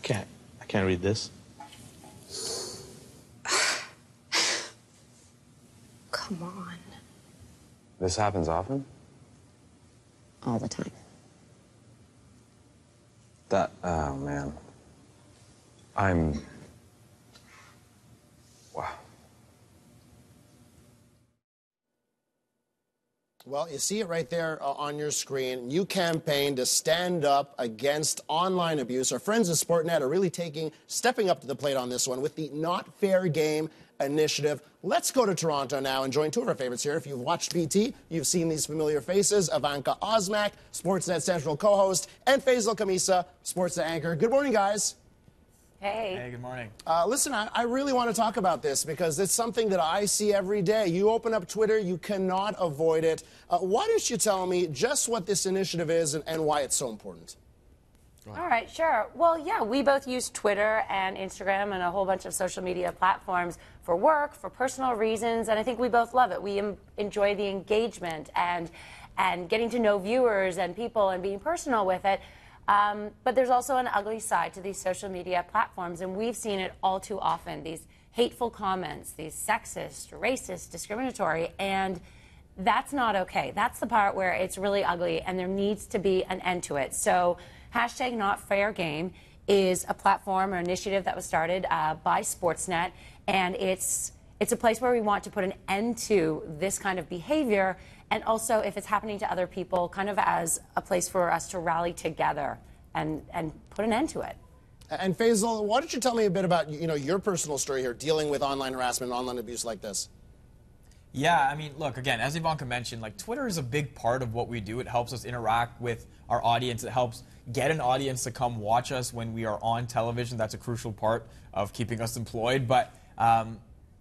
I can't read this. Come on. This happens often? All the time. Oh, man. Wow. Well, you see it right there on your screen. New campaign to stand up against online abuse. Our friends at Sportsnet are really stepping up to the plate on this one with the Not Fair Game initiative. Let's go to Toronto now and join two of our favorites here. If you've watched BT, you've seen these familiar faces. Ivanka Osmak, Sportsnet Central co-host, and Faisal Khamisa, Sportsnet anchor. Good morning, guys. Hey. Hey, good morning. Listen, I really want to talk about this because it's something that I see every day. You open up Twitter, you cannot avoid it. Why don't you tell me just what this initiative is and why it's so important? All right, sure. Well, yeah, we both use Twitter and Instagram and a whole bunch of social media platforms for work, for personal reasons, and I think we both love it. We enjoy the engagement and getting to know viewers and people and being personal with it. But there's also an ugly side to these social media platforms, and we've seen it all too often, these hateful comments, these sexist, racist, discriminatory, and that's not okay. That's the part where it's really ugly, and there needs to be an end to it. So #NotFairGame is a platform or initiative that was started by Sportsnet, and it's a place where we want to put an end to this kind of behavior, and also if it's happening to other people, kind of as a place for us to rally together and put an end to it. And Faisal, why don't you tell me a bit about your personal story here, dealing with online harassment and online abuse like this? Yeah, I mean, look, again, as Ivanka mentioned, like, Twitter is a big part of what we do. It helps us interact with our audience. It helps get an audience to come watch us when we are on television. That's a crucial part of keeping us employed. But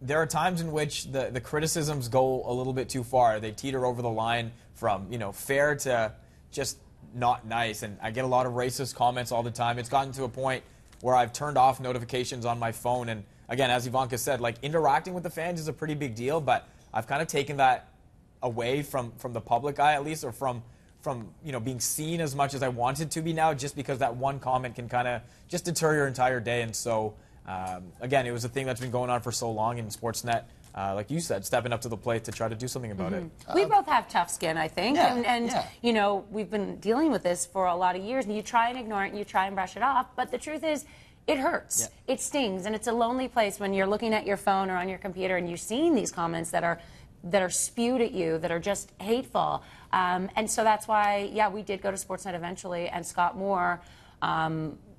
there are times in which the criticisms go a little bit too far. They teeter over the line from, fair to just not nice. And I get a lot of racist comments all the time. It's gotten to a point where I've turned off notifications on my phone. And again, as Ivanka said, like, interacting with the fans is a pretty big deal, but I've kind of taken that away from the public eye, at least, or from being seen as much as I wanted to be now, just because that one comment can kind of just deter your entire day. And so, again, it was a thing that's been going on for so long in Sportsnet, like you said, stepping up to the plate to try to do something about it. We both have tough skin, I think, yeah. We've been dealing with this for a lot of years, and you try and ignore it, and you try and brush it off, but the truth is, it hurts. Yeah. It stings, and it's a lonely place when you're looking at your phone or on your computer and you're seeing these comments that are spewed at you, that are just hateful. And so that's why, yeah, we did go to Sportsnet eventually, and Scott Moore,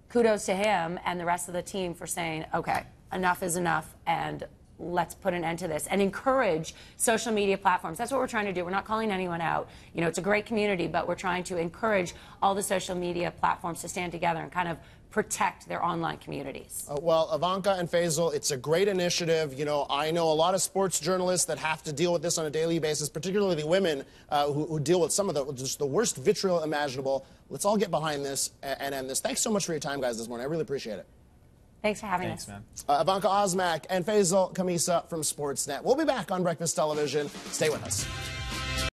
kudos to him and the rest of the team for saying, okay, enough is enough, and let's put an end to this and encourage social media platforms. That's what we're trying to do. We're not calling anyone out. It's a great community, but we're trying to encourage all the social media platforms to stand together and kind of protect their online communities. Well, Ivanka and Faisal, it's a great initiative. I know a lot of sports journalists that have to deal with this on a daily basis, particularly women who deal with some of just the worst vitriol imaginable. Let's all get behind this and end this. Thanks so much for your time, guys, this morning. I really appreciate it. Thanks for having us. Man. Ivanka Osmak and Faisal Khamisa from Sportsnet. We'll be back on Breakfast Television. Stay with us.